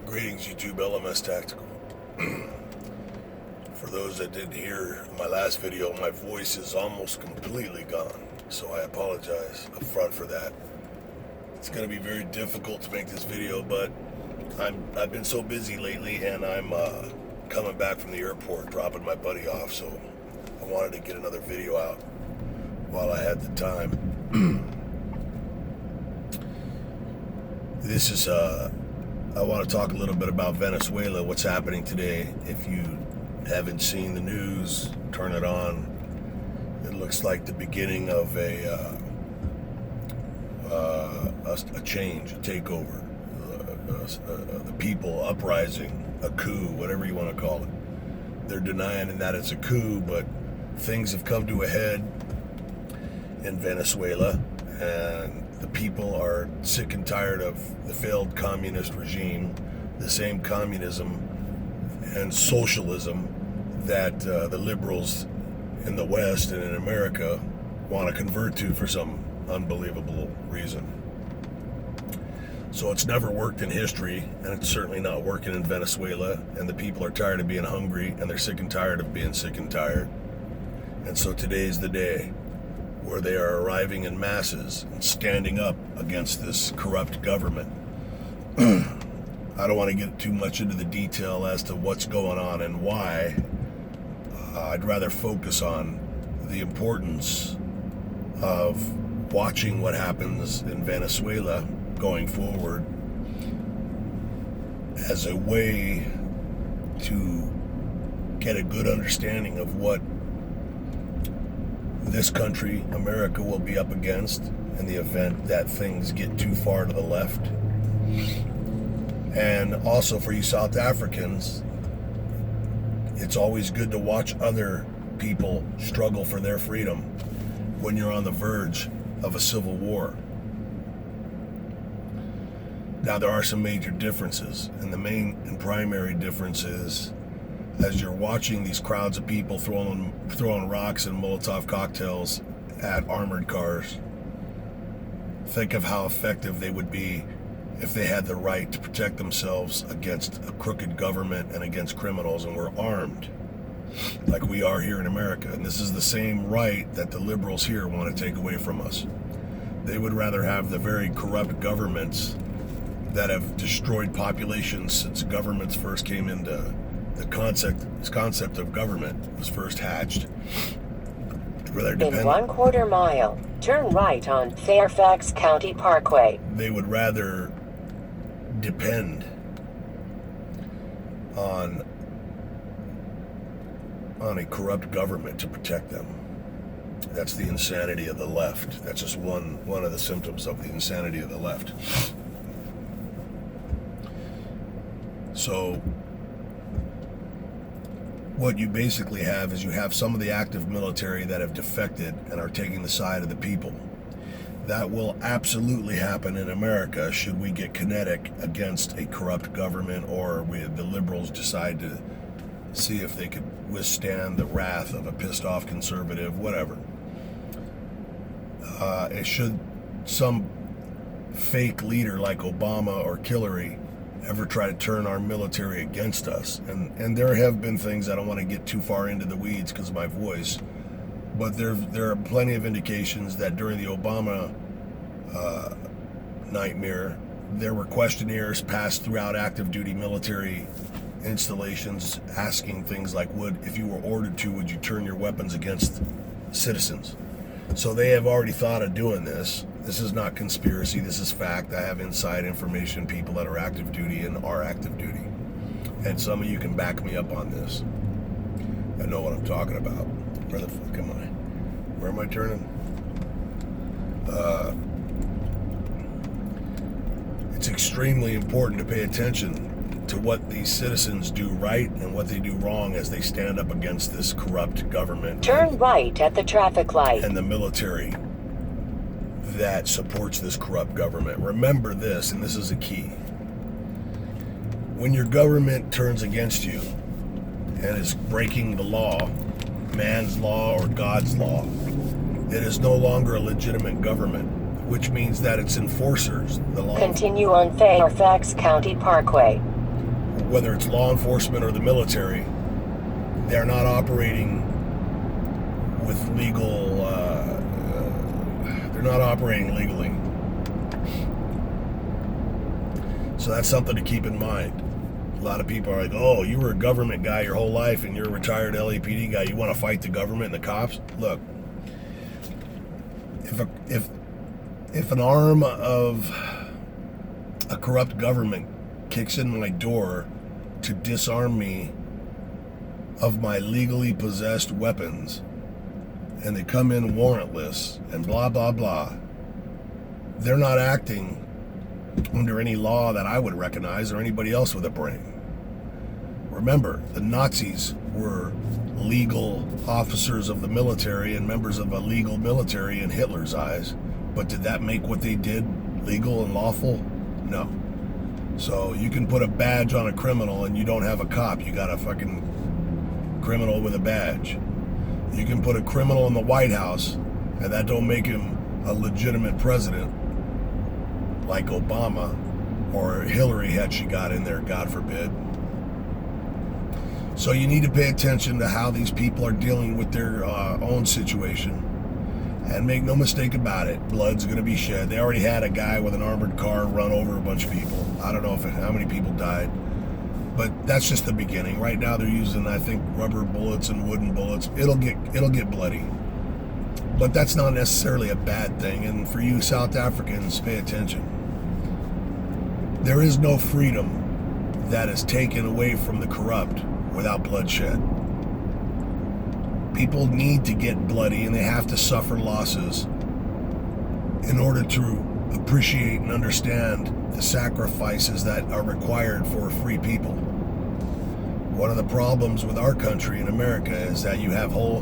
Greetings, YouTube LMS Tactical. For those that didn't hear my last video, my voice is almost completely gone, so I apologize up front for that. It's going to be very difficult to make this video, but I've been so busy lately, and I'm coming back from the airport, dropping my buddy off, so I wanted to get another video out while I had the time. This is I want to talk a little bit about Venezuela, what's happening today. If you haven't seen the news, turn it on. It looks like the beginning of a change, a takeover, the people uprising, a coup, whatever you want to call it. They're denying that it's a coup, but things have come to a head in Venezuela, and the people are sick and tired of the failed communist regime, the same communism and socialism that the liberals in the West and in America want to convert to for some unbelievable reason. So it's never worked in history, and it's certainly not working in Venezuela, and the people are tired of being hungry, and they're sick and tired of being sick and tired. And so today's the day where they are arriving in masses and standing up against this corrupt government. I don't want to get too much into the detail as to what's going on and why. I'd rather focus on the importance of watching what happens in Venezuela going forward as a way to get a good understanding of what this country, America, will be up against in the event that things get too far to the left. And also for you South Africans, it's always good to watch other people struggle for their freedom when you're on the verge of a civil war. Now, there are some major differences, and the main and primary difference is, as you're watching these crowds of people throwing rocks and Molotov cocktails at armored cars, think of how effective they would be if they had the right to protect themselves against a crooked government and against criminals, and were armed like we are here in America. And this is the same right that the liberals here want to take away from us. They would rather have the very corrupt governments that have destroyed populations since governments first came into the concept of government was first hatched. In 1/4 mile, turn right on Fairfax County Parkway. They would rather depend on a corrupt government to protect them. That's the insanity of the left. That's just one of the symptoms of the insanity of the left. So what you basically have is you have some of the active military that have defected and are taking the side of the people. That will absolutely happen in America should we get kinetic against a corrupt government, or the liberals decide to see if they could withstand the wrath of a pissed off conservative, whatever. It should some fake leader like Obama or Hillary ever try to turn our military against us, and there have been things, I don't want to get too far into the weeds because of my voice, but there are plenty of indications that during the Obama nightmare, there were questionnaires passed throughout active duty military installations asking things like, if you were ordered to, would you turn your weapons against citizens? So they have already thought of doing this. This is not conspiracy, this is fact. I have inside information, people that are active duty and are active duty. And some of you can back me up on this. I know what I'm talking about. Where the fuck am I? Where am I turning? It's extremely important to pay attention to what these citizens do right and what they do wrong as they stand up against this corrupt government. Turn right at the traffic light. And the military that supports this corrupt government. Remember this, and this is a key. When your government turns against you and is breaking the law, man's law or God's law, it is no longer a legitimate government, which means that its enforcers, the law. Continue on Fairfax County Parkway. whether it's law enforcement or the military, they're not operating with legal, they're not operating legally. So that's something to keep in mind. A lot of people are like, oh, you were a government guy your whole life and you're a retired LAPD guy. You want to fight the government and the cops? Look, if an arm of a corrupt government kicks in my door to disarm me of my legally possessed weapons, and they come in warrantless and blah, blah, blah, they're not acting under any law that I would recognize or anybody else with a brain. Remember, the Nazis were legal officers of the military and members of a legal military in Hitler's eyes. But did that make what they did legal and lawful? No. So you can put a badge on a criminal and you don't have a cop. You got a fucking criminal with a badge. You can put a criminal in the White House and that don't make him a legitimate president like Obama or Hillary had she got in there, God forbid. So you need to pay attention to how these people are dealing with their own situation. And make no mistake about it, blood's going to be shed. They already had a guy with an armored car run over a bunch of people. I don't know how many people died. But that's just the beginning. Right now they're using, I think, rubber bullets and wooden bullets. It'll get bloody. But that's not necessarily a bad thing. And for you South Africans, pay attention. There is no freedom that is taken away from the corrupt without bloodshed. People need to get bloody and they have to suffer losses in order to appreciate and understand the sacrifices that are required for a free people. One of the problems with our country in America is that you have whole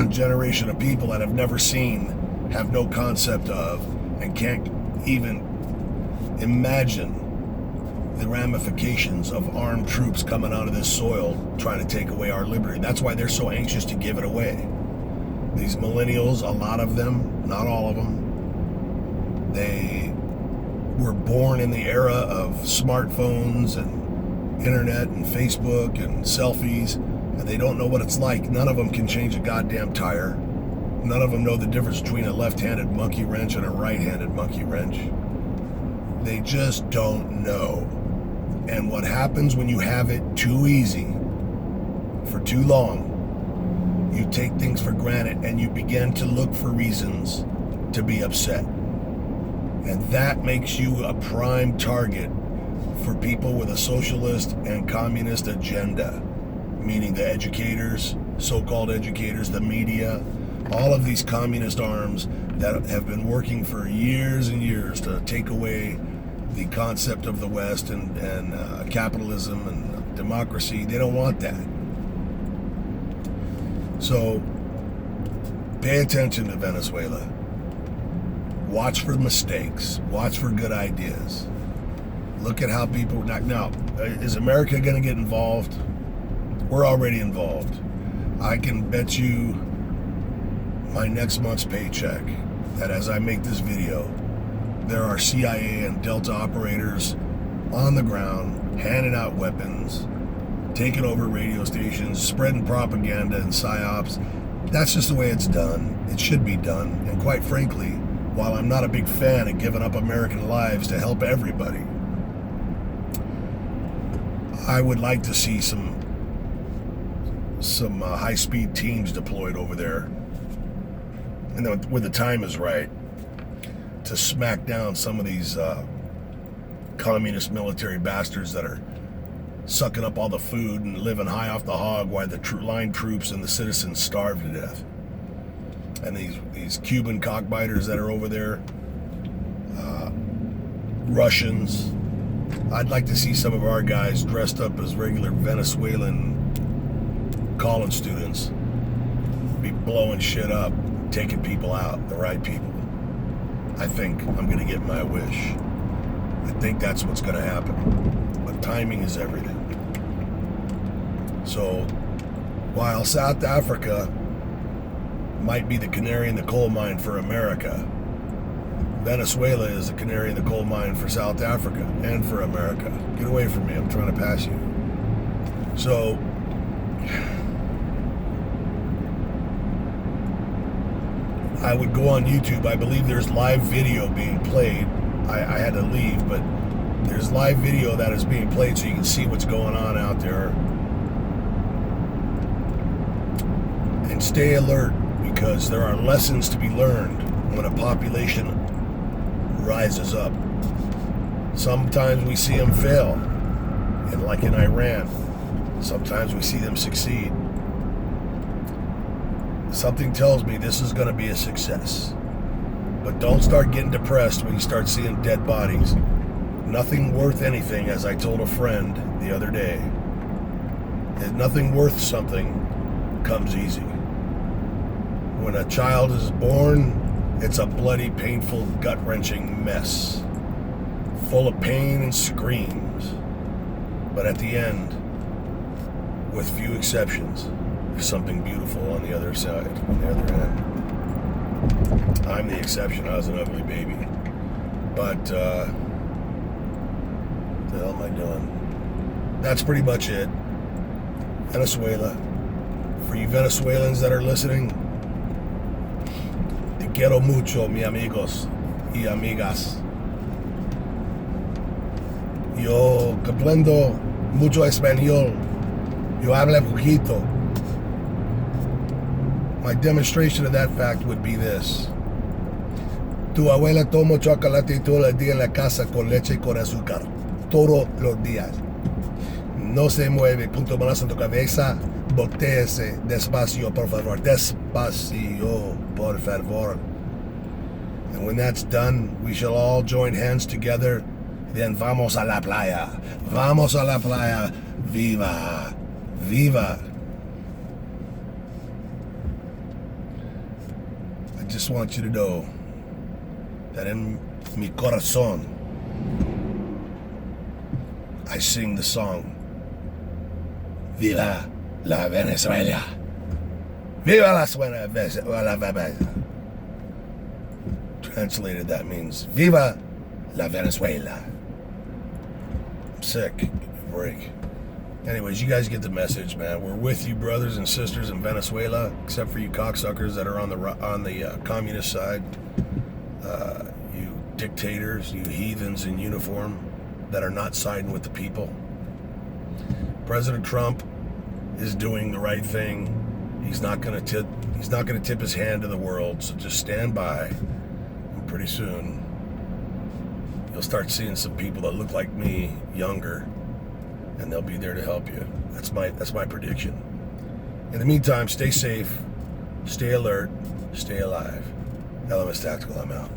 generation of people that have never seen, have no concept of, and can't even imagine the ramifications of armed troops coming out of this soil trying to take away our liberty. That's why they're so anxious to give it away. These millennials, a lot of them, not all of them, they were born in the era of smartphones and internet and Facebook and selfies, and they don't know what it's like. None of them can change a goddamn tire. None of them know the difference between a left-handed monkey wrench and a right-handed monkey wrench. They just don't know. And what happens when you have it too easy for too long, you take things for granted and you begin to look for reasons to be upset. And that makes you a prime target for people with a socialist and communist agenda, meaning the educators, so-called educators, the media, all of these communist arms that have been working for years and years to take away the concept of the West and capitalism and democracy. They don't want that. So pay attention to Venezuela. Watch for mistakes. Watch for good ideas. Look at how people... Now, is America going to get involved? We're already involved. I can bet you my next month's paycheck that as I make this video, there are CIA and Delta operators on the ground, handing out weapons, taking over radio stations, spreading propaganda and psyops. That's just the way it's done. It should be done. And quite frankly, while I'm not a big fan of giving up American lives to help everybody, I would like to see some high-speed teams deployed over there, and when the time is right, to smack down some of these communist military bastards that are sucking up all the food and living high off the hog while the line troops and the citizens starve to death. And these Cuban cockbiters that are over there, Russians. I'd like to see some of our guys dressed up as regular Venezuelan college students be blowing shit up, taking people out, the right people. I think I'm going to get my wish. I think that's what's going to happen. But timing is everything. So, while South Africa might be the canary in the coal mine for America, Venezuela is the canary in the coal mine for South Africa and for America. Get away from me, I'm trying to pass you. So, I would go on YouTube. I believe there's live video being played. I had to leave, but there's live video that is being played so you can see what's going on out there. And stay alert, because there are lessons to be learned when a population rises up. Sometimes we see them fail, and like in Iran, sometimes we see them succeed. Something tells me this is going to be a success. But don't start getting depressed when you start seeing dead bodies. Nothing worth anything, as I told a friend the other day. Nothing worth something comes easy. When a child is born, it's a bloody, painful, gut-wrenching mess, full of pain and screams. But at the end, with few exceptions, there's something beautiful on the other side, on the other end. I'm the exception. I was an ugly baby. But, what the hell am I doing? That's pretty much it. Venezuela. For you Venezuelans that are listening, te quiero mucho, mi amigos y amigas. Yo comprendo mucho español. Yo hablo poquito. My demonstration of that fact would be this. Tu abuela toma chocolate todo el día en la casa con leche y con azúcar. Todos los días. No se mueve, punto más en tu cabeza. Voltéese despacio, por favor. Despacio, por favor. And when that's done, we shall all join hands together. Then vamos a la playa. Vamos a la playa. Viva. Viva. I just want you to know that in mi corazón, I sing the song, Viva la Venezuela. Viva la Venezuela. Translated, that means, Viva la Venezuela. I'm sick. Give me a break. Anyways, you guys get the message, man. We're with you, brothers and sisters in Venezuela, except for you cocksuckers that are on the communist side. You dictators, you heathens in uniform that are not siding with the people. President Trump is doing the right thing. He's not going to tip his hand to the world. So just stand by, and pretty soon you'll start seeing some people that look like me, younger, and they'll be there to help you. That's my prediction. In the meantime, stay safe, stay alert, stay alive. LMS Tactical, I'm out.